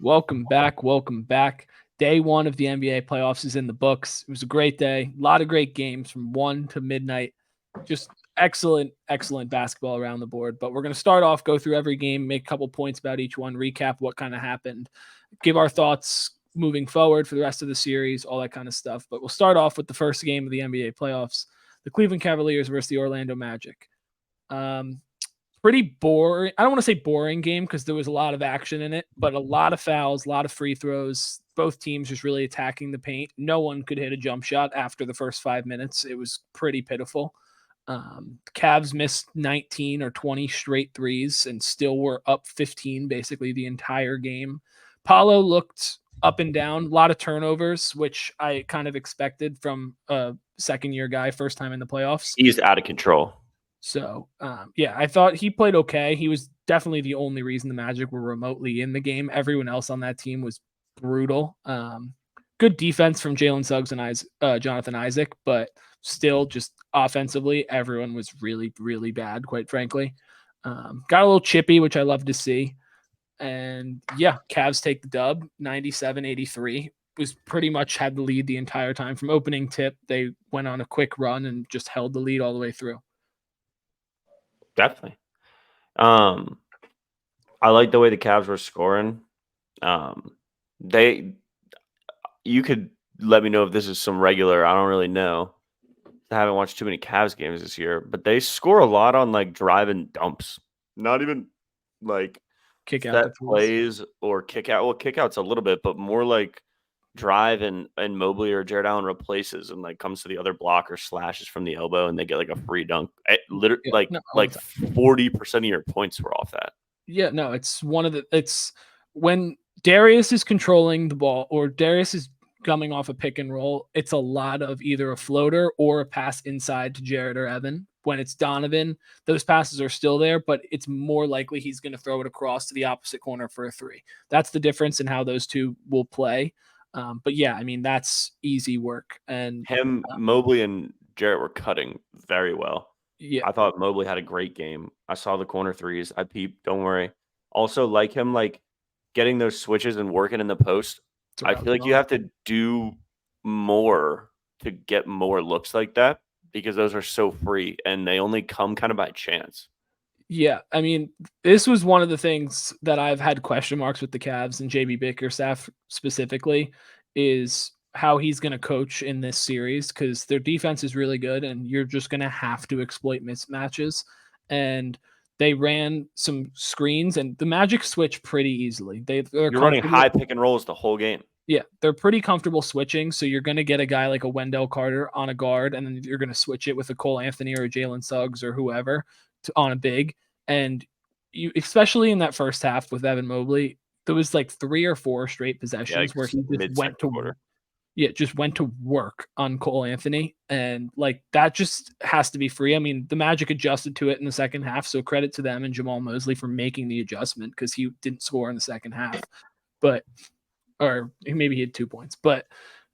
Welcome back. Welcome back. Day one of the NBA playoffs is in the books. It was a great day. A lot of great games from 1 to midnight. Just excellent basketball around the board. But we're going to start off, go through every game, make a couple points about each one, recap what kind of happened, give our thoughts moving forward for the rest of the series, all that kind of stuff. But we'll start off with the first game of the NBA playoffs, the Cleveland Cavaliers versus the Orlando Magic. Pretty boring. I don't want to say boring game because there was a lot of action in it, but a lot of fouls, a lot of free throws. Both teams just really attacking the paint. No one could hit a jump shot after the first 5 minutes. It was pretty pitiful. Cavs missed 19 or 20 straight threes and still were up 15 basically the entire game. Paulo looked up and down, a lot of turnovers, which I kind of expected from a second-year guy, first time in the playoffs. He's out of control. So, I thought he played okay. He was definitely the only reason the Magic were remotely in the game. Everyone else on that team was brutal. Good defense from Jalen Suggs and Jonathan Isaac, but still just offensively, everyone was really, really bad, quite frankly. Got a little chippy, which I love to see. And yeah, Cavs take the dub, 97-83. Was pretty much had the lead the entire time. From opening tip, they went on a quick run and just held the lead all the way through. Definitely. I like the way the Cavs were scoring. You could let me know if this is some regular. I don't really know. I haven't watched too many Cavs games this year, but they score a lot on like driving dumps. Not even like kick out set plays or kick out. Well, kick out's a little bit, but more like drive and Mobley or Jared Allen replaces and like comes to the other block or slashes from the elbow and they get like a free dunk. Literally, 40% of your points were off that. Yeah, no, it's when Darius is controlling the ball or Darius is coming off a pick and roll, it's a lot of either a floater or a pass inside to Jared or Evan. When it's Donovan, those passes are still there, but it's more likely he's going to throw it across to the opposite corner for a three. That's the difference in how those two will play. But yeah, I mean, that's easy work. And Mobley and Jarrett were cutting very well. Yeah. I thought Mobley had a great game. I saw the corner threes. I peeped. Don't worry. Also, like him, like getting those switches and working in the post. I feel like you have to do more to get more looks like that because those are so free and they only come kind of by chance. Yeah, I mean, this was one of the things that I've had question marks with the Cavs and JB Bickerstaff specifically is how he's going to coach in this series because their defense is really good and you're just going to have to exploit mismatches. And they ran some screens and the Magic switch pretty easily. You're running high pick and rolls the whole game. Yeah, they're pretty comfortable switching. So you're going to get a guy like a Wendell Carter on a guard, and then you're going to switch it with a Cole Anthony or a Jalen Suggs or whoever on a big. And you, especially in that first half with Evan Mobley, there was like 3 or 4 straight possessions where he just went to work. Yeah, just went to work on Cole Anthony. And like that just has to be free. I mean, the Magic adjusted to it in the second half. So credit to them and Jamal Mosley for making the adjustment because he didn't score in the second half. Or maybe he had 2 points, but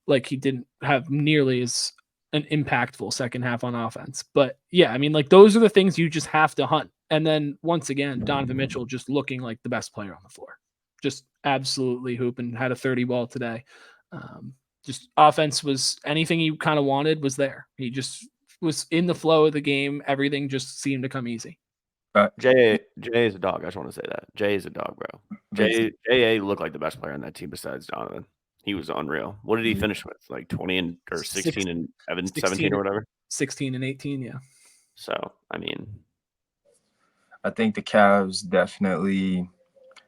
like he didn't have nearly as an impactful second half on offense. But yeah, I mean, like those are the things you just have to hunt. And then once again, Donovan Mitchell just looking like the best player on the floor, just absolutely hooping, had a 30 ball today. Just offense was anything you kind of wanted was there. He just was in the flow of the game. Everything just seemed to come easy. Jay is a dog. I just want to say that. Jay is a dog, bro. J.A. looked like the best player on that team besides Donovan. He was unreal. What did he finish with? Like 20 or 16 and 17 or whatever? 16 and 18, yeah. So, I mean. I think the Cavs definitely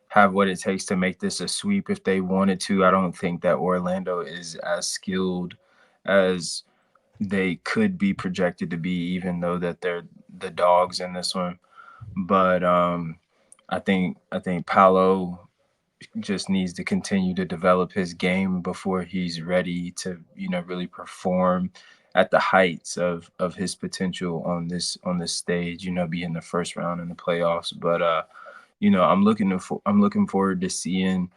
have what it takes to make this a sweep if they wanted to. I don't think that Orlando is as skilled as they could be projected to be, even though that they're the dogs in this one. But I think Paolo just needs to continue to develop his game before he's ready to, really perform at the heights of his potential on this stage, be in the first round in the playoffs. But I'm looking forward to seeing,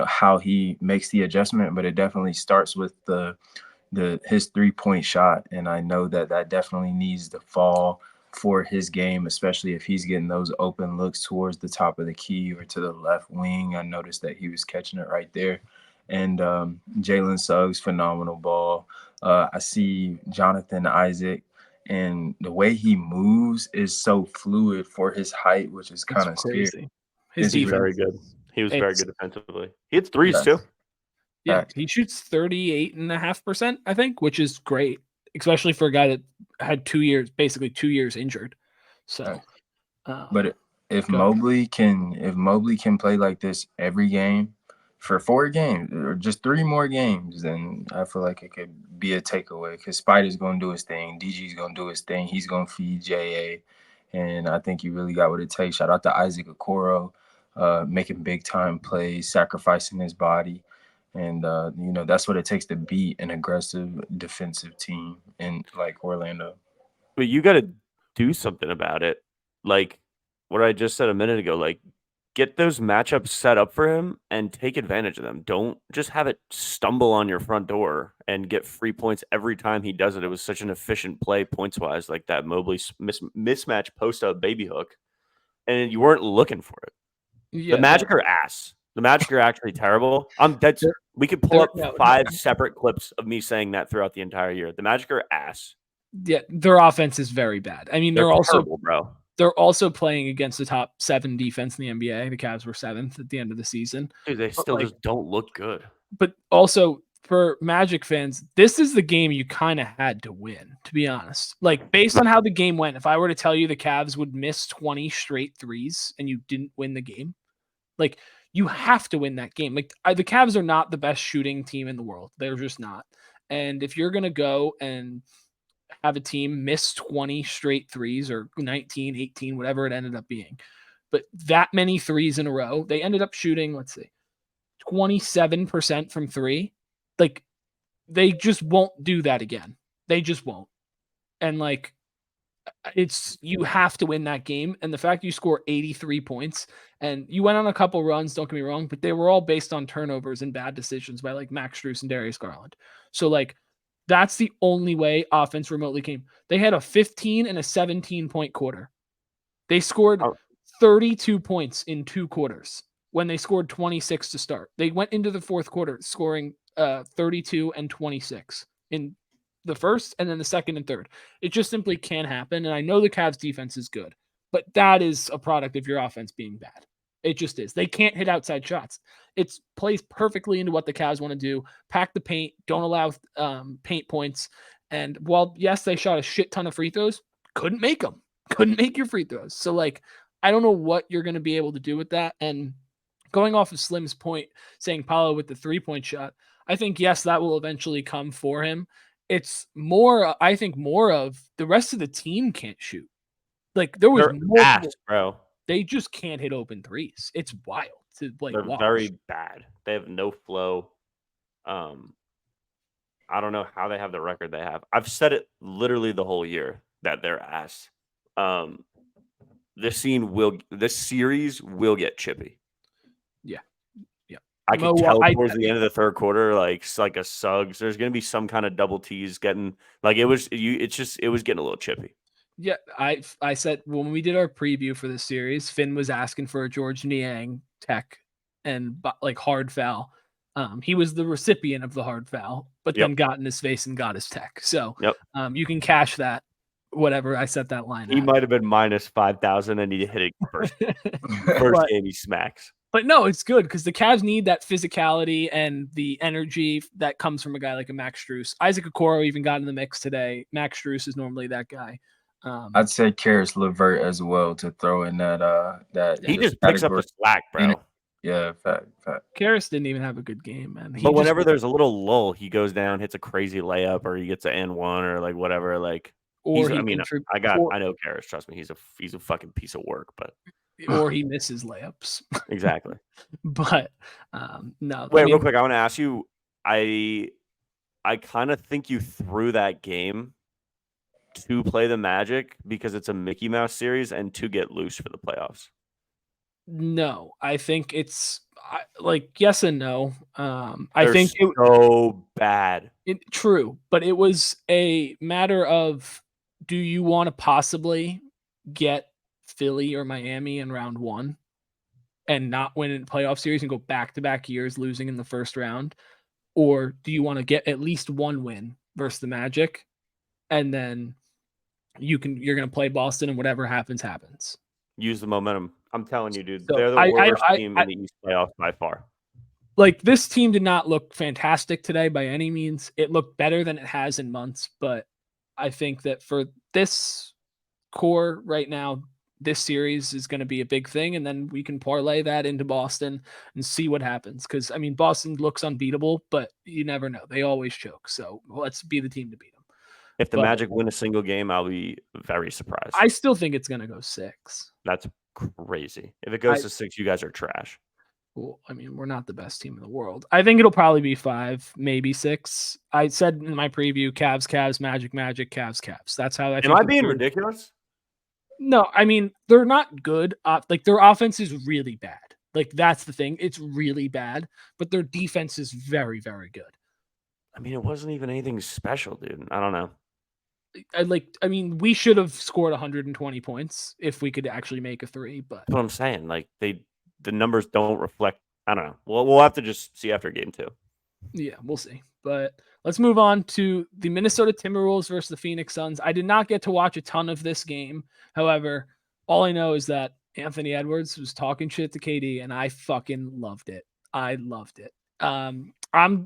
how he makes the adjustment, but it definitely starts with his 3-point shot. And I know that definitely needs to fall for his game, especially if he's getting those open looks towards the top of the key or to the left wing. I noticed that he was catching it right there. And Jalen Suggs, phenomenal ball. I see Jonathan Isaac, and the way he moves is so fluid for his height, which is kind of scary. Crazy. His He's defense, very good. He was very it's- good defensively. He hits threes Yes. too. Yeah, Facts. he shoots 38.5%, I think, which is great, especially for a guy that had 2 years, basically 2 years injured. So, Facts. But if go ahead. Mobley can play like this every game for 4 games or just 3 more games, then I feel like it could be a takeaway because Spider's gonna do his thing, DG's gonna do his thing, he's gonna feed JA, and I think he really got what it takes. Shout out to Isaac Okoro, making big time plays, sacrificing his body. And that's what it takes to beat an aggressive defensive team in like Orlando. But you got to do something about it. Like what I just said a minute ago, like get those matchups set up for him and take advantage of them. Don't just have it stumble on your front door and get free points every time he does it. It was such an efficient play points wise, like that Mobley mismatch post up baby hook, and you weren't looking for it. Yeah, The Magic are ass. The Magic are actually terrible. We could pull up 5 separate clips of me saying that throughout the entire year. The Magic are ass. Yeah, their offense is very bad. I mean, they're also terrible, bro. They're also playing against the top 7 defense in the NBA. The Cavs were 7th at the end of the season. Dude, they still just don't look good. But also for Magic fans, this is the game you kind of had to win, to be honest. Like based on how the game went, if I were to tell you the Cavs would miss 20 straight threes and you didn't win the game, like you have to win that game. Like the Cavs are not the best shooting team in the world. They're just not. And if you're going to go and have a team miss 20 straight threes or 19, 18, whatever it ended up being, but that many threes in a row, they ended up shooting, let's see, 27% from 3. Like they just won't do that again. They just won't. And like you have to win that game. And the fact you score 83 points and you went on a couple runs, don't get me wrong, but they were all based on turnovers and bad decisions by like Max Strus and Darius Garland. So like that's the only way offense remotely came. They had a 15 and a 17-point quarter. They scored 32 points in 2 quarters when they scored 26 to start. They went into the fourth quarter scoring 32 and 26 in the first and then the second and third. It just simply can't happen. And I know the Cavs defense is good, but that is a product of your offense being bad. It just is. They can't hit outside shots. It plays perfectly into what the Cavs want to do. Pack the paint. Don't allow paint points. And while, yes, they shot a shit ton of free throws, couldn't make them. Couldn't make your free throws. So, like, I don't know what you're going to be able to do with that. And going off of Slim's point, saying Paolo with the 3-point shot, I think, yes, that will eventually come for him. It's more, I think, more of the rest of the team can't shoot. Like, there was more. Ass, bro. They just can't hit open threes. It's wild to like They're watch. very bad. They have no flow. I don't know how they have the record they have. I've said it literally the whole year that they're ass. This series will get chippy. Yeah. I can tell towards the end of the third quarter, like a Suggs. There's going to be some kind of double T's getting like it was getting a little chippy. Yeah, I said when we did our preview for this series, Finn was asking for a George Niang tech and like hard foul. He was the recipient of the hard foul, but then got in his face and got his tech. So you can cash that. Whatever I set that line. He might have been minus 5,000 and he hit it first game he smacks. But no, it's good because the Cavs need that physicality and the energy that comes from a guy like a Max Strus. Isaac Okoro even got in the mix today. Max Strus is normally that guy. I'd say Karis LeVert as well to throw in that. He just picks up the slack, bro. Yeah, fact. Karis didn't even have a good game, man. But whenever there's a little lull, he goes down, hits a crazy layup, or he gets an N1 or like whatever. Like, I know Karis. Trust me, he's a fucking piece of work, but or he misses layups. Exactly. But no. Wait, real quick, I want to ask you. I kind of think you threw that game to play the Magic because it's a Mickey Mouse series and to get loose for the playoffs. No, I think it's like yes and no. I think so bad. True, but it was a matter of do you want to possibly get Philly or Miami in round 1 and not win a playoff series and go back-to-back years losing in the first round? Or do you want to get at least one win versus the Magic, and then you're going to play Boston, and whatever happens, happens? Use the momentum. I'm telling you, dude. So They're the worst team in the East playoffs by far. Like, this team did not look fantastic today by any means. It looked better than it has in months, but I think that for this core right now, this series is going to be a big thing, and then we can parlay that into Boston and see what happens. Because, I mean, Boston looks unbeatable, but you never know. They always choke. So let's be the team to beat them. If the Magic win a single game, I'll be very surprised. I still think it's going to go 6. That's crazy. If it goes to 6, you guys are trash. Well, I mean, we're not the best team in the world. I think it'll probably be 5, maybe 6. I said in my preview, Cavs, Magic, Cavs. That's how I think. Am I being ridiculous? No, I mean, they're not good. Like, their offense is really bad. Like, that's the thing. It's really bad, but their defense is very, very good. I mean, it wasn't even anything special, dude. I don't know. I mean, we should have scored 120 points if we could actually make a 3, but that's what I'm saying. Like, the numbers don't reflect. I don't know. We'll have to just see after game 2. Yeah, we'll see. But let's move on to the Minnesota Timberwolves versus the Phoenix Suns. I did not get to watch a ton of this game. However, all I know is that Anthony Edwards was talking shit to KD, and I fucking loved it. I loved it. I'm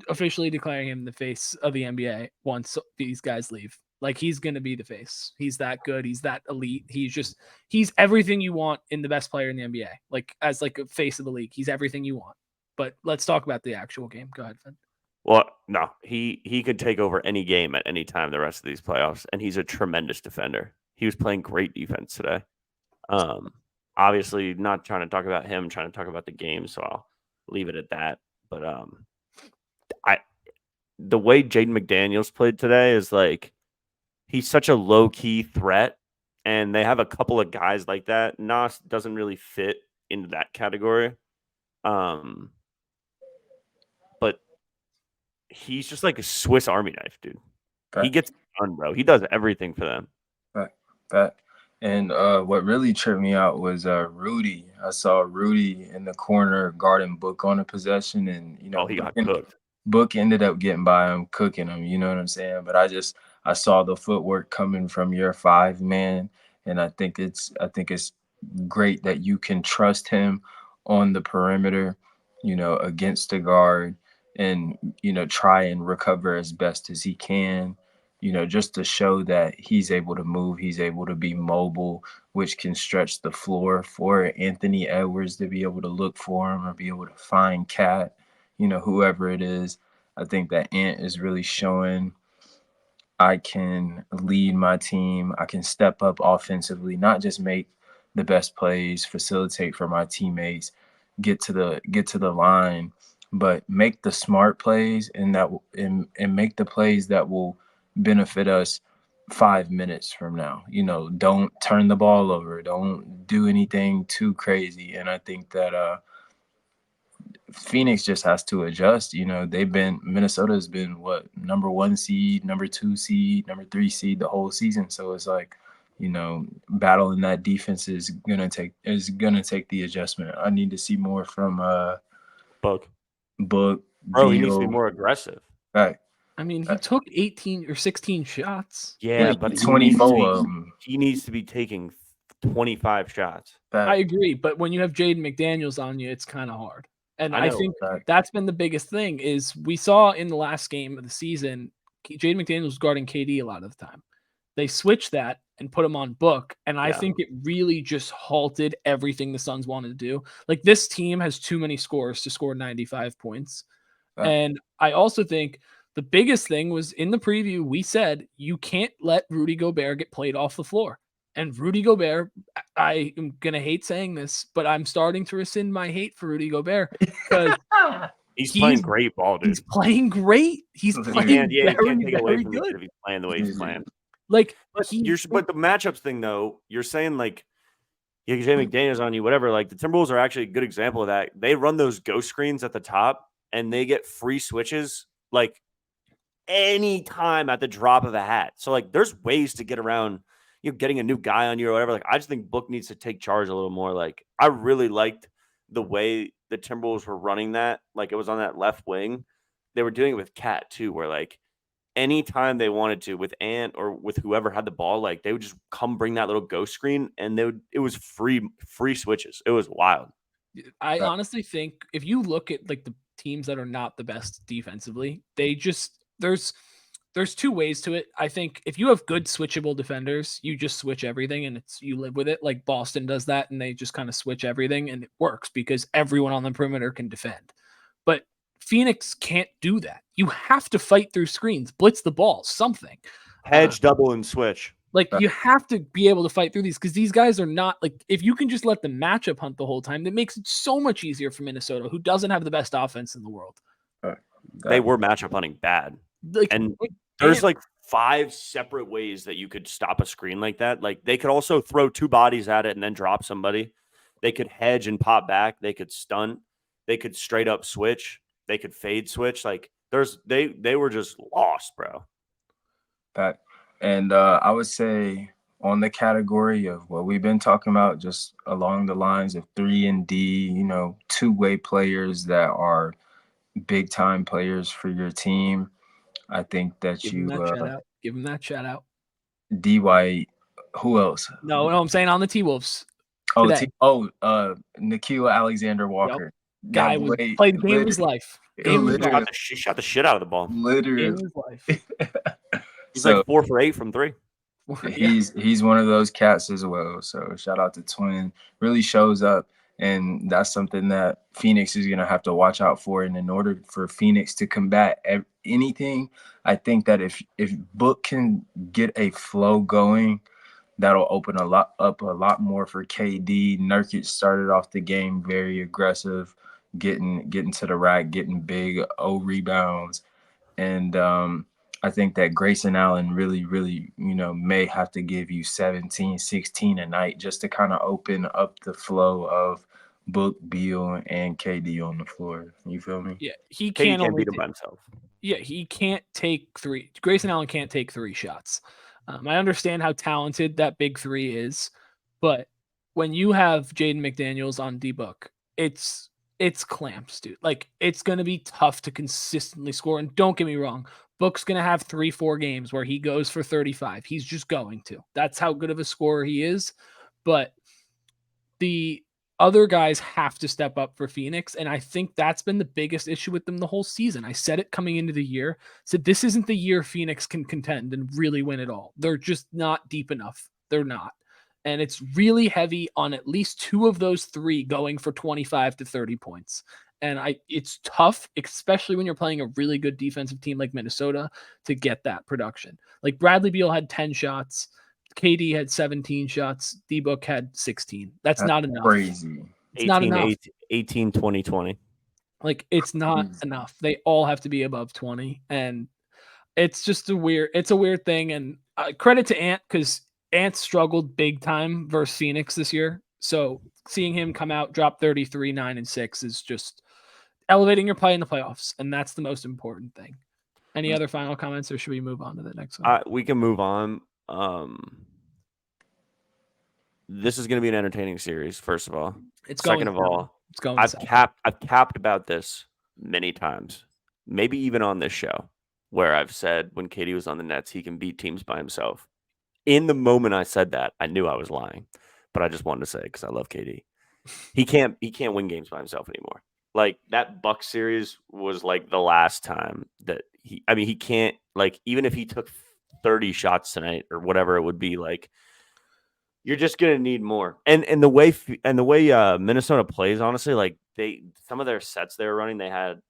officially declaring him the face of the NBA once these guys leave. Like, he's going to be the face. He's that good. He's that elite. He's everything you want in the best player in the NBA. Like, as like a face of the league, he's everything you want. But let's talk about the actual game. Go ahead, Finn. Well, no, he could take over any game at any time the rest of these playoffs, and he's a tremendous defender. He was playing great defense today. Obviously, not trying to talk about him, trying to talk about the game, so I'll leave it at that. But the way Jaden McDaniels played today is like, he's such a low-key threat, and they have a couple of guys like that. Nas doesn't really fit into that category. But he's just like a Swiss Army knife, dude. He gets done, bro. He does everything for them. And what really tripped me out was Rudy. I saw Rudy in the corner guarding Book on a possession, and he got cooked. Book ended up getting by him, cooking him. You know what I'm saying? But I saw the footwork coming from your 5-man, and I think it's great that you can trust him on the perimeter, against the guard, and try and recover as best as he can. Just to show that he's able to move, he's able to be mobile, which can stretch the floor for Anthony Edwards to be able to look for him or be able to find Cat, whoever it is. I think that Ant is really showing I can lead my team. I can step up offensively, not just make the best plays, facilitate for my teammates, get to the line, but make the smart plays and make the plays that will benefit us 5 minutes from now. Don't turn the ball over. Don't do anything too crazy. And I think that Phoenix just has to adjust. Minnesota's been number 1 seed, number 2 seed, number 3 seed the whole season. So it's like, battling that defense is gonna take the adjustment. I need to see more from Book. Bro, he needs to be more aggressive. Right. I mean, he took 18 or 16 shots. Yeah, but 24. He needs to be taking 25 shots. I agree, but when you have Jaden McDaniels on you, it's kind of hard. And I think that's been the biggest thing is we saw in the last game of the season, Jaden McDaniels was guarding KD a lot of the time. They switched that and put him on Book, and I think it really just halted everything the Suns wanted to do. Like, this team has too many scores to score 95 points. And I also think the biggest thing was in the preview, we said you can't let Rudy Gobert get played off the floor. And Rudy Gobert, I am going to hate saying this, but I'm starting to rescind my hate for Rudy Gobert because he's playing great ball, dude. He's playing great. He's playing you can't take it away from good. If he's playing the way he's playing. Like, but the matchups thing, though, you're saying like, Jay McDaniels on you, whatever. Like, the Timberwolves are actually a good example of that. They run those ghost screens at the top, and they get free switches like any time at the drop of a hat. So like, there's ways to get around getting a new guy on you or whatever. Like, I just think Book needs to take charge a little more. Like, I really liked the way the Timberwolves were running that. Like, it was on that left wing. They were doing it with Cat too, where like anytime they wanted to with Ant or with whoever had the ball, like they would just come bring that little ghost screen and it was free switches. It was wild. I honestly think if you look at like the teams that are not the best defensively, they just there's two ways to it. I think if you have good switchable defenders, you just switch everything and you live with it. Like Boston does that and they just kind of switch everything and it works because everyone on the perimeter can defend. But Phoenix can't do that. You have to fight through screens, blitz the ball, something. Hedge, double, and switch. Like you have to be able to fight through these because these guys are not like if you can just let the matchup hunt the whole time, that makes it so much easier for Minnesota, who doesn't have the best offense in the world. They were matchup hunting bad. Like, and there's like 5 separate ways that you could stop a screen like that. Like they could also throw 2 bodies at it and then drop somebody. They could hedge and pop back. They could stunt. They could straight up switch. They could fade switch. Like they were just lost, bro. That. And I would say on the category of what we've been talking about, just along the lines of 3 and D, two-way players that are big-time players for your team. I think that give him that shout out. D White. Who else? No, I'm saying on the T-Wolves. Nickeil Alexander Walker. Yep. Guy played the game of his life. She shot the shit out of the ball. Literally. Game of his life. He's like 4 for 8 from 3. He's one of those cats as well. So shout out to Twin. Really shows up, and that's something that Phoenix is gonna have to watch out for. And in order for Phoenix to combat anything, I think that if Book can get a flow going, that'll open up a lot more for KD. Nurkic started off the game very aggressive, getting to the rack, getting big rebounds, and I think that Grayson Allen really, really, may have to give you 17, 16 a night just to kind of open up the flow of Book, Beal, and KD on the floor. You feel me? Yeah, he can't beat him by himself. Yeah, he can't take 3. Grayson Allen can't take 3 shots. I understand how talented that big 3 is, but when you have Jaden McDaniels on D-Book, it's clamps, dude. Like, it's going to be tough to consistently score. And don't get me wrong, Book's going to have 3-4 games where he goes for 35. He's just going to. That's how good of a scorer he is. But the other guys have to step up for Phoenix, and I think that's been the biggest issue with them the whole season. I said it coming into the year, said this isn't the year Phoenix can contend and really win it all. They're just not deep enough. They're not. And it's really heavy on at least 2 of those 3 going for 25 to 30 points. And it's tough, especially when you're playing a really good defensive team like Minnesota, to get that production. Like Bradley Beal had 10 shots. KD had 17 shots. D-Book had 16. That's not enough. Crazy. It's 18, not enough. 18, 20, 20. Like, it's not enough. They all have to be above 20. And it's just a weird thing. And credit to Ant, because Ant struggled big time versus Phoenix this year. So seeing him come out, drop 33, 9, and 6 is just elevating your play in the playoffs. And that's the most important thing. Any other final comments, or should we move on to the next one? We can move on. This is going to be an entertaining series. First of all, second of all, I've capped about this many times, maybe even on this show, where I've said when KD was on the Nets, he can beat teams by himself. In the moment I said that, I knew I was lying, but I just wanted to say it because I love KD. He can't win games by himself anymore. Like that Bucks series was like the last time that he can't, like, even if he took 30 shots tonight or whatever it would be, like, you're just gonna need more. And the way Minnesota plays, honestly, like some of their sets they were running, they had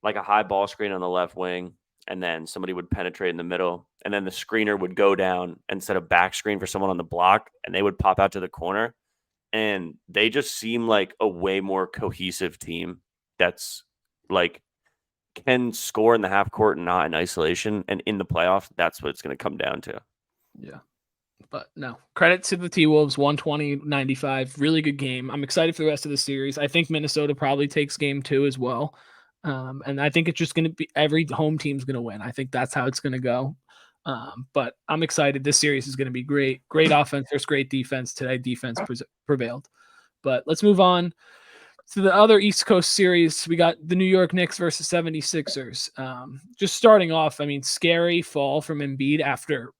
like a high ball screen on the left wing, and then somebody would penetrate in the middle, and then the screener would go down and set a back screen for someone on the block, and they would pop out to the corner. And they just seem like a way more cohesive team that's like can score in the half court and not in isolation. And in the playoffs, that's what it's going to come down to. Yeah. But no, credit to the T-Wolves, 120-95. Really good game. I'm excited for the rest of the series. I think Minnesota probably takes game 2 as well. And I think it's just going to be every home team's going to win. I think that's how it's going to go. But I'm excited. This series is going to be great. Great offense versus great defense. Today, defense prevailed. But let's move on to the other East Coast series. We got the New York Knicks versus 76ers. Just starting off, I mean, scary fall from Embiid after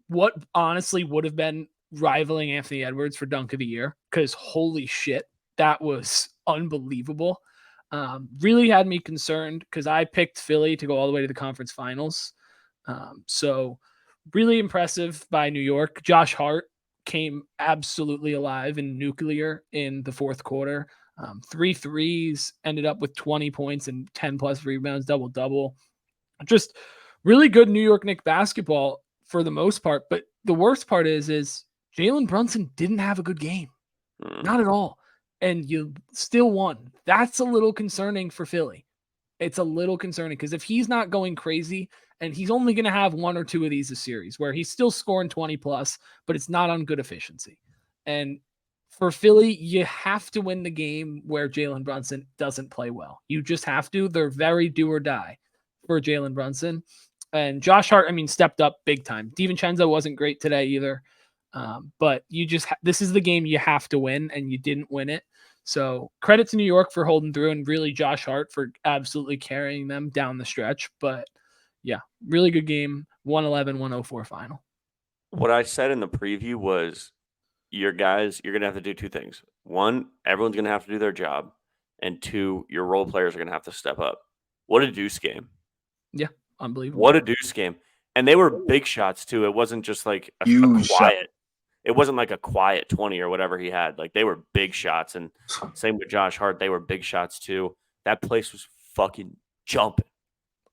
what honestly would have been rivaling Anthony Edwards for dunk of the year, because holy shit, that was unbelievable. Really had me concerned because I picked Philly to go all the way to the conference finals. So really impressive by New York. Josh Hart came absolutely alive in nuclear in the fourth quarter. 3 threes, ended up with 20 points and 10 plus rebounds, double. Just really good New York Knicks basketball for the most part. But the worst part is Jalen Brunson didn't have a good game. Not at all. And you still won. That's a little concerning for Philly. It's a little concerning because if he's not going crazy, and he's only going to have one or two of these a series where he's still scoring 20 plus, but it's not on good efficiency. And for Philly, you have to win the game where Jalen Brunson doesn't play well. You just have to. They're very do or die for Jalen Brunson. And Josh Hart, I mean, stepped up big time. DiVincenzo wasn't great today either. But you just, this is the game you have to win, and you didn't win it. So credit to New York for holding through, and really Josh Hart for absolutely carrying them down the stretch. But yeah, really good game. 111-104 final. What I said in the preview was your guys, you're going to have to do two things. One, everyone's going to have to do their job. And two, your role players are going to have to step up. What a deuce game. Yeah, unbelievable. What a deuce game. And they were big shots, too. It wasn't just like a quiet. It wasn't like a quiet 20 or whatever he had. Like, they were big shots. And same with Josh Hart. They were big shots, too. That place was fucking jumping.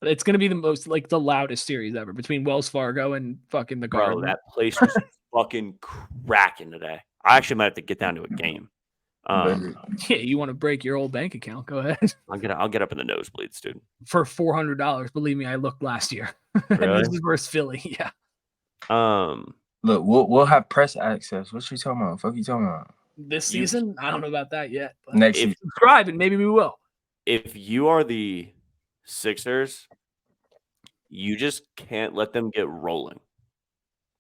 It's going to be the most, like, the loudest series ever between Wells Fargo and fucking the Garden. Bro, that place was fucking cracking today. I actually might have to get down to a game. Yeah, you want to break your old bank account? Go ahead. I'll get up in the nosebleeds, dude. For $400, believe me, I looked last year. Really? And this is versus Philly. Yeah. Look, we'll have press access. What you talking about? Fuck you talking about? This season, I don't know about that yet. But next season, subscribe and maybe we will. If you are the Sixers, you just can't let them get rolling.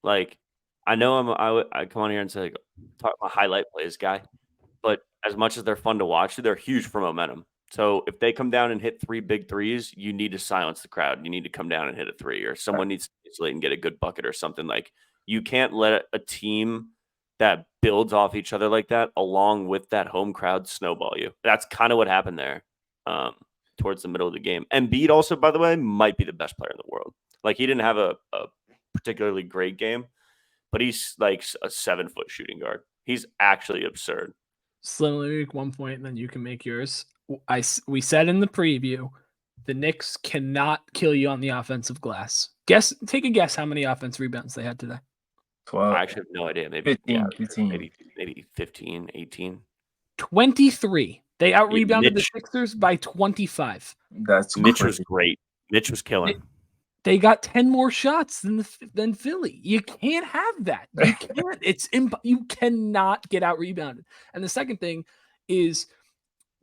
Like, I know I come on here and say, like, talk about highlight plays guy, but as much as they're fun to watch, they're huge for momentum. So if they come down and hit 3 big threes, you need to silence the crowd. You need to come down and hit a 3, or someone needs to isolate and get a good bucket or something. Like, you can't let a team that builds off each other like that, along with that home crowd, snowball you. That's kind of what happened there towards the middle of the game. Embiid also, by the way, might be the best player in the world. Like, he didn't have a particularly great game, but he's like a 7-foot shooting guard. He's actually absurd. Slimly make 1 point, and then you can make yours. We said in the preview, the Knicks cannot kill you on the offensive glass. Take a guess how many offensive rebounds they had today. 12. I actually have no idea. Maybe 15. Maybe 15, 18. 23. They out-rebounded the Sixers by 25. That's Mitch crazy. was great. Mitch was killing. They got 10 more shots than Philly. You can't have that. You can't. You cannot get out-rebounded. And the second thing is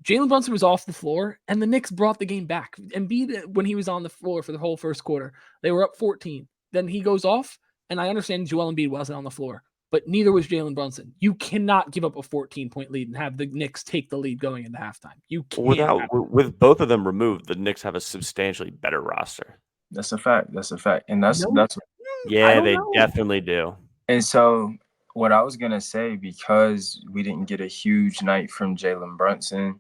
Jalen Brunson was off the floor, and the Knicks brought the game back. Embiid, when he was on the floor for the whole first quarter, they were up 14. Then he goes off, and I understand Joel Embiid wasn't on the floor, but neither was Jalen Brunson. You cannot give up a 14-point lead and have the Knicks take the lead going into halftime. You can't. With both of them removed, the Knicks have a substantially better roster. That's a fact. And that's yeah, they definitely do. And so what I was gonna say, because we didn't get a huge night from Jalen Brunson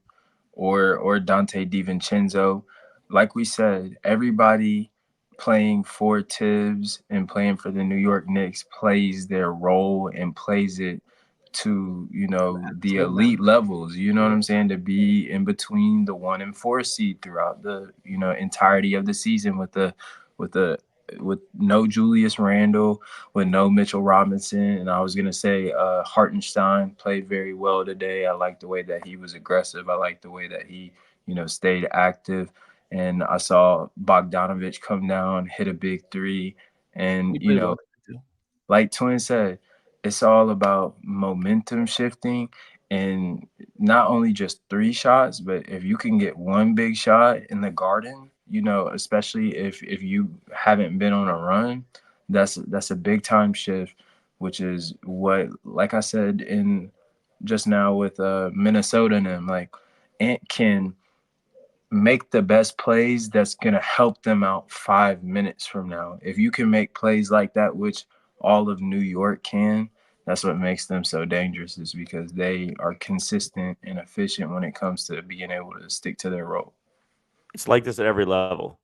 or Dante DiVincenzo, like we said, everybody playing for Tibbs and playing for the New York Knicks plays their role and plays it to, the elite levels, you know what I'm saying, to be in between the 1 and 4 seed throughout the, entirety of the season with no Julius Randle, with no Mitchell Robinson. And I was going to say Hartenstein played very well today. I like the way that he was aggressive. I like the way that he, stayed active. And I saw Bogdanovich come down, hit a big 3. And, like Twin said, it's all about momentum shifting, and not only just 3 shots, but if you can get 1 big shot in the Garden, especially if you haven't been on a run, That's a big time shift, which is what, like I said in just now with Minnesota and them, like Ant can make the best plays that's gonna help them out 5 minutes from now. If you can make plays like that, which all of New York can, that's what makes them so dangerous, is because they are consistent and efficient when it comes to being able to stick to their role. It's like this at every level.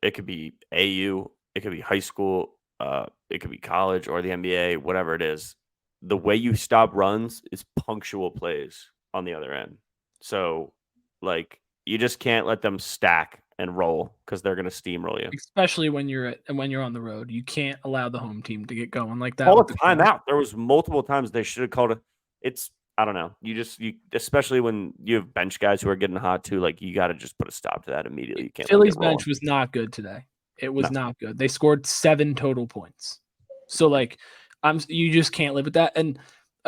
It could be AU, it could be high school, it could be college or the NBA, whatever it is. The way you stop runs is punctual plays on the other end. So, like, you just can't let them stack and roll because they're going to steamroll you. Especially when you're on the road, you can't allow the home team to get going like that. Call with a the crowd. timeout. There was multiple times they should have called it. It's I don't know. You especially when you have bench guys who are getting hot too. Like you got to just put a stop to that immediately. You can't let them Philly's get rolling. bench was not good today. It was No. not good. They scored 7 total points. So like, you just can't live with that. And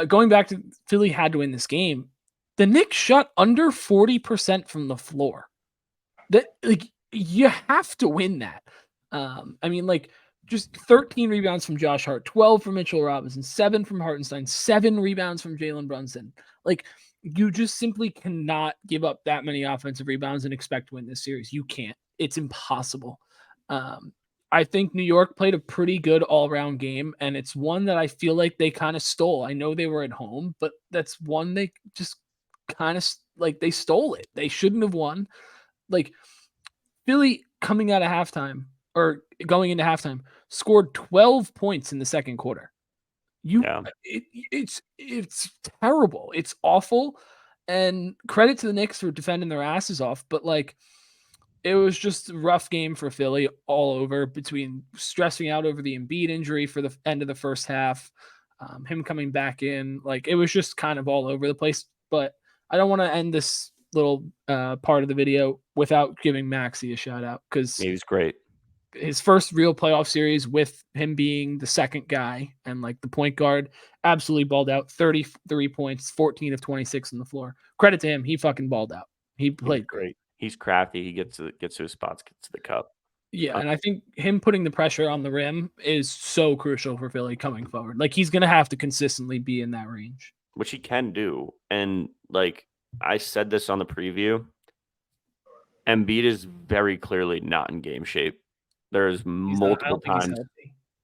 going back to Philly had to win this game. The Knicks shot under 40% from the floor. That like you have to win that. I mean, like just 13 rebounds from Josh Hart, 12 from Mitchell Robinson, 7 from Hartenstein, 7 rebounds from Jalen Brunson. Like you just simply cannot give up that many offensive rebounds and expect to win this series. You can't. It's impossible. I think New York played a pretty good all-around game, and it's one that I feel like they kind of stole. I know they were at home, but that's one they just kind of like they stole it. They shouldn't have won. Like Philly coming out of halftime or going into halftime scored 12 points in the second quarter. It's terrible. It's awful. And credit to the Knicks for defending their asses off, but like it was just a rough game for Philly all over, between stressing out over the Embiid injury for the end of the first half, him coming back in. Like it was just kind of all over the place. But I don't want to end this little part of the video without giving Maxey a shout out, because He was great. his first real playoff series with him being the second guy and like the point guard, absolutely balled out. 33 points, 14 of 26 on the floor. Credit to him. He fucking balled out. He played great. He's crafty. He gets to his spots, gets to the cup. Yeah, and I think him putting the pressure on the rim is so crucial for Philly coming forward. Like he's going to have to consistently be in that range, which he can do. And like I said this on the preview, Embiid is very clearly not in game shape. There's multiple times.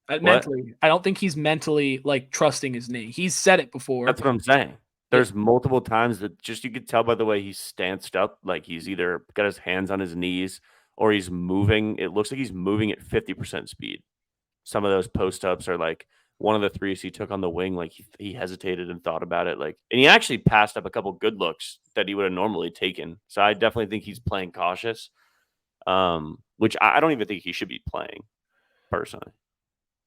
Mentally, I don't think he's mentally like trusting his knee. He's said it before. That's what I'm saying. There's multiple times that just you could tell by the way he's stanced up, like he's either got his hands on his knees or he's moving. It looks like he's moving at 50% speed. Some of those post ups are like one of the threes he took on the wing, like he hesitated and thought about it, like, and he actually passed up a couple good looks that he would have normally taken. So I definitely think he's playing cautious, which I don't even think he should be playing personally.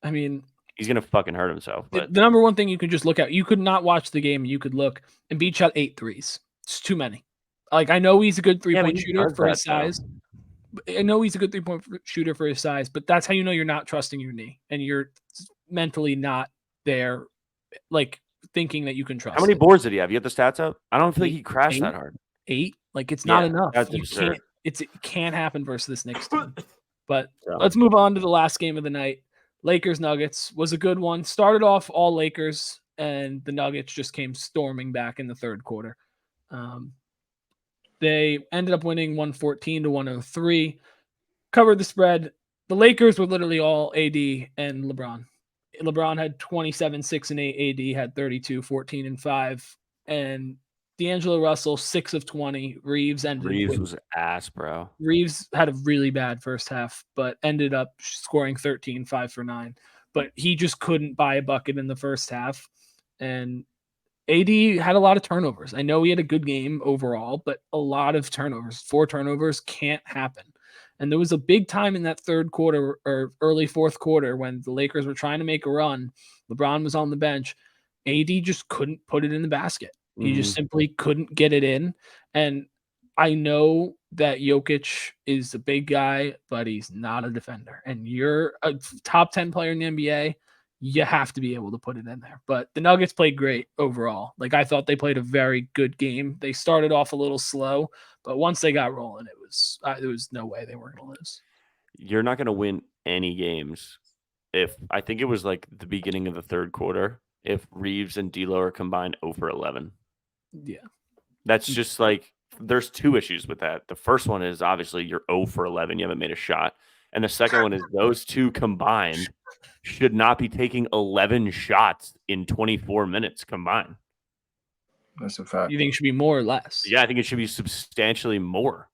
I mean, he's gonna fucking hurt himself. But the number one thing you can just look at, you could not watch the game. You could look, and Embiid shot 8 threes. It's too many. Like I know he's a good 3-point shooter for his size. I know he's a good 3-point shooter for his size, but that's how you know you're not trusting your knee and you're mentally not there, like thinking that you can trust. How many boards did he have? You get the stats up? I don't feel like he crashed that hard. 8? Like it's not enough. You can't. It can't happen versus this Knicks team. But let's move on to the last game of the night. Lakers Nuggets was a good one. Started off all Lakers, and the Nuggets just came storming back in the third quarter. They ended up winning 114-103. Covered the spread. The Lakers were literally all AD and LeBron. LeBron had 27, 6 and 8. AD had 32, 14 and 5. And D'Angelo Russell, 6 of 20. Reeves was ass, bro. Reeves had a really bad first half, but ended up scoring 13, 5 for 9. But he just couldn't buy a bucket in the first half. And AD had a lot of turnovers. I know he had a good game overall, but a lot of turnovers. 4 turnovers can't happen. And there was a big time in that third quarter or early fourth quarter when the Lakers were trying to make a run. LeBron was on the bench. AD just couldn't put it in the basket. He just simply couldn't get it in. And I know that Jokic is a big guy, but he's not a defender. And you're a top 10 player in the NBA. You have to be able to put it in there. But the Nuggets played great overall. Like I thought they played a very good game. They started off a little slow, but once they got rolling, there was no way they were going to lose. You're not going to win any games if I think it was like the beginning of the third quarter, if Reeves and D'Lo are combined 0 for 11. Yeah. That's just like there's two issues with that. The first one is obviously you're 0 for 11, you haven't made a shot. And the second one is those two combined should not be taking 11 shots in 24 minutes combined. That's a fact. You think it should be more or less? Yeah, I think it should be substantially more.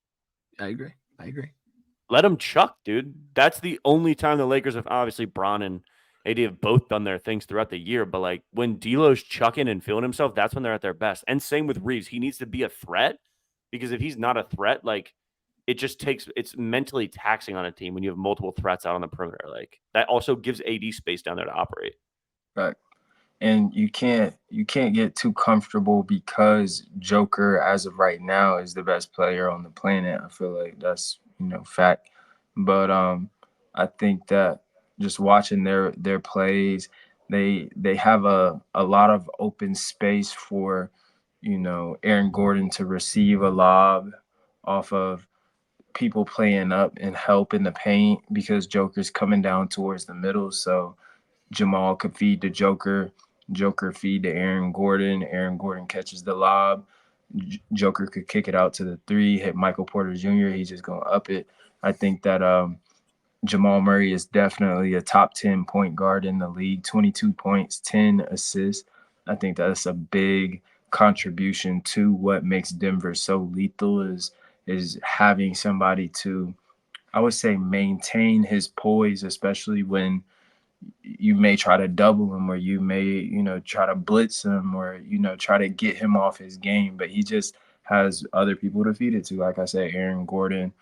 I agree. Let them chuck, dude. That's the only time the Lakers have obviously Bron and AD have both done their things throughout the year. But like when D'Lo's chucking and feeling himself, that's when they're at their best. And same with Reeves. He needs to be a threat because if he's not a threat, like it's mentally taxing on a team when you have multiple threats out on the perimeter. Like that also gives AD space down there to operate. Right. And you can't get too comfortable because Joker, as of right now, is the best player on the planet. I feel like that's fact. But I think that just watching their plays, they have a lot of open space for Aaron Gordon to receive a lob off of people playing up and help in the paint because Joker's coming down towards the middle. So Jamal could feed to Joker. Joker feed to Aaron Gordon. Aaron Gordon catches the lob. Joker could kick it out to the three, hit Michael Porter Jr. He's just going to up it. I think that Jamal Murray is definitely a top 10 point guard in the league. 22 points, 10 assists. I think that's a big contribution to what makes Denver so lethal is having somebody to, I would say, maintain his poise, especially when you may try to double him or you may, try to blitz him or, try to get him off his game. But he just has other people to feed it to. Like I said, Aaron Gordon,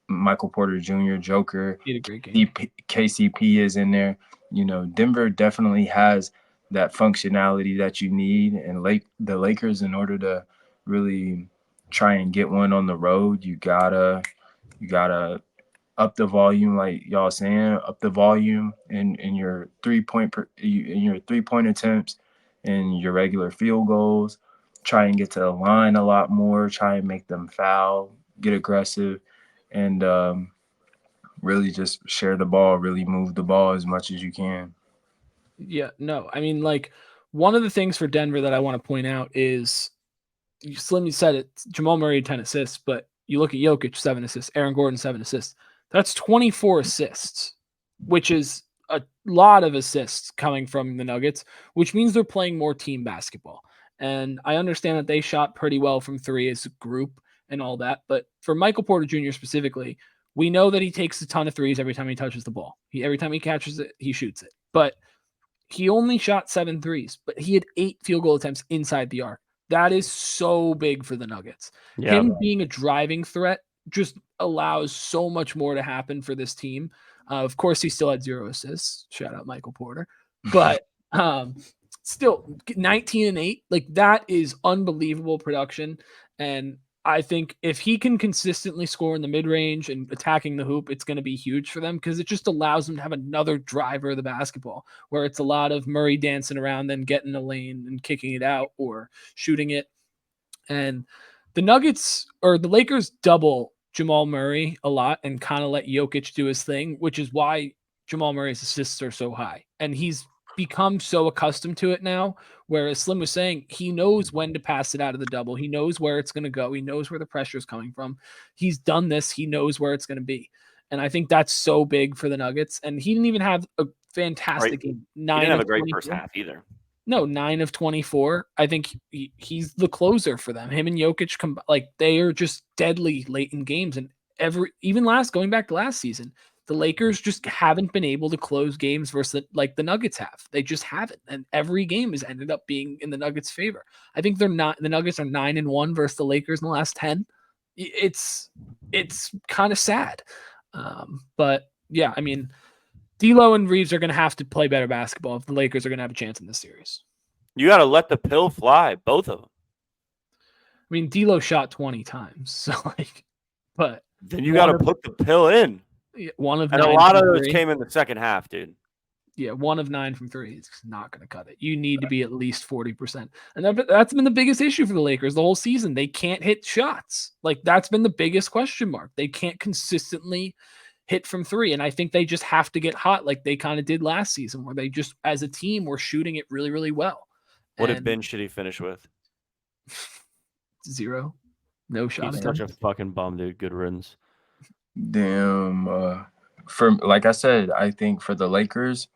Michael Porter Jr., Joker, He had a great game. KCP is in there. Denver definitely has that functionality that you need. And the Lakers, in order to really try and get one on the road, you gotta up the volume, like y'all saying, up the volume in your 3-point attempts and your regular field goals. Try and get to the line a lot more. Try and make them foul. Get aggressive, and really just share the ball. Really move the ball as much as you can. Yeah, no, I mean, like one of the things for Denver that I want to point out is Slim, you said it. Jamal Murray 10 assists, but you look at Jokic 7 assists, Aaron Gordon 7 assists. That's 24 assists, which is a lot of assists coming from the Nuggets, which means they're playing more team basketball. And I understand that they shot pretty well from three as a group and all that. But for Michael Porter Jr. specifically, we know that he takes a ton of threes every time he touches the ball. Every time he catches it, he shoots it. But he only shot 7 threes, but he had 8 field goal attempts inside the arc. That is so big for the Nuggets. Yeah. Him being a driving threat just allows so much more to happen for this team. Of course, he still had 0 assists. Shout out Michael Porter. But still, 19 and 8, like that is unbelievable production. And I think if he can consistently score in the mid-range and attacking the hoop, it's going to be huge for them because it just allows them to have another driver of the basketball where it's a lot of Murray dancing around, then getting a lane and kicking it out or shooting it. And the Nuggets or the Lakers double Jamal Murray a lot and kind of let Jokic do his thing, which is why Jamal Murray's assists are so high. And he's become so accustomed to it now, whereas Slim was saying he knows when to pass it out of the double. He knows where it's going to go. He knows where the pressure is coming from. He's done this. He knows where it's going to be. And I think that's so big for the Nuggets. And he didn't even have a fantastic game. He didn't have a great first half either. No, 9 of 24. I think he's the closer for them. Him and Jokic, they are just deadly late in games. And going back to last season, the Lakers just haven't been able to close games versus the Nuggets have. They just haven't. And every game has ended up being in the Nuggets' favor. I think the Nuggets are 9-1 versus the Lakers in the last 10. It's kind of sad. But yeah, I mean, D'Lo and Reeves are going to have to play better basketball if the Lakers are going to have a chance in this series. You got to let the pill fly, both of them. I mean, D'Lo shot 20 times, so but then you got to put the pill in. One of and a lot of those came in the second half, dude. Yeah, 1 of 9 from 3 is not going to cut it. You need to be at least 40%. And that's been the biggest issue for the Lakers the whole season. They can't hit shots. That's been the biggest question mark. They can't consistently hit from three. And I think they just have to get hot like they kind of did last season, where they just, as a team, were shooting it really, really well. What did Ben Shitty finish with? 0. No shot. He's such a fucking bum, dude. Good riddance. Damn. Like I said, I think for the Lakers,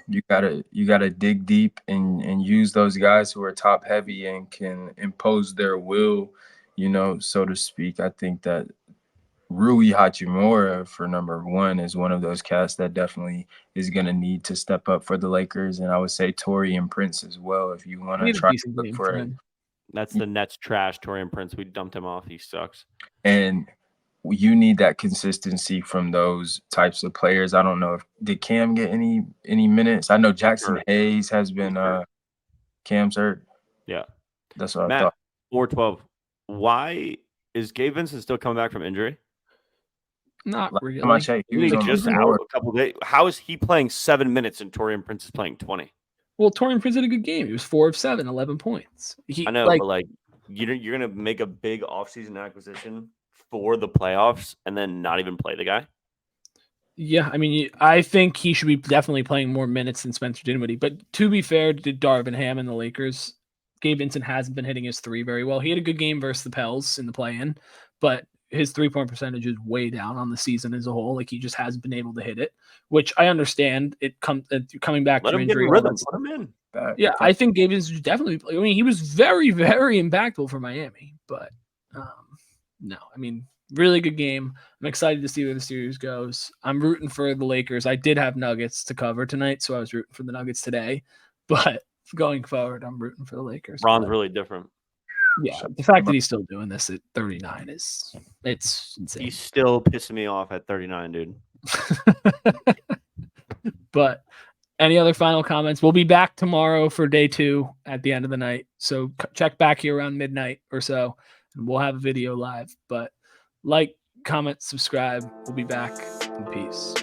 you gotta dig deep and use those guys who are top heavy and can impose their will, so to speak. I think that Rui Hachimura, for number one, is one of those cats that definitely is going to need to step up for the Lakers. And I would say Taurean Prince as well, if you want to try to look for it. That's the Nets trash, Taurean Prince. We dumped him off. He sucks. And you need that consistency from those types of players. I don't know did Cam get any minutes? I know Jackson Hayes has been Cam's hurt. Yeah. That's what Matt, I thought. 412. Why is Gabe Vincent still coming back from injury? Not really. He was just out a couple days. How is he playing 7 minutes and Taurean Prince is playing 20? Well, Taurean Prince had a good game. He was 4 of 7, 11 points. I know, but you're gonna make a big offseason acquisition for the playoffs and then not even play the guy. Yeah, I mean, I think he should be definitely playing more minutes than Spencer Dinwiddie. But to be fair to Darvin Ham and the Lakers, Gabe Vincent hasn't been hitting his three very well. He had a good game versus the Pels in the play-in, but his 3-point percentage is way down on the season as a whole. Like, he just hasn't been able to hit it, which I understand. Coming back from injury. Let him put him in. Yeah, I think Gabe is definitely. I mean, he was very, very impactful for Miami, but no, I mean, really good game. I'm excited to see where the series goes. I'm rooting for the Lakers. I did have Nuggets to cover tonight, so I was rooting for the Nuggets today. But going forward, I'm rooting for the Lakers. Ron's really different. Yeah, the fact that he's still doing this at 39 it's insane. He's still pissing me off at 39, dude. But any other final comments? We'll be back tomorrow for day 2 at the end of the night. So check back here around midnight or so, and we'll have a video live. But like, comment, subscribe. We'll be back. In peace.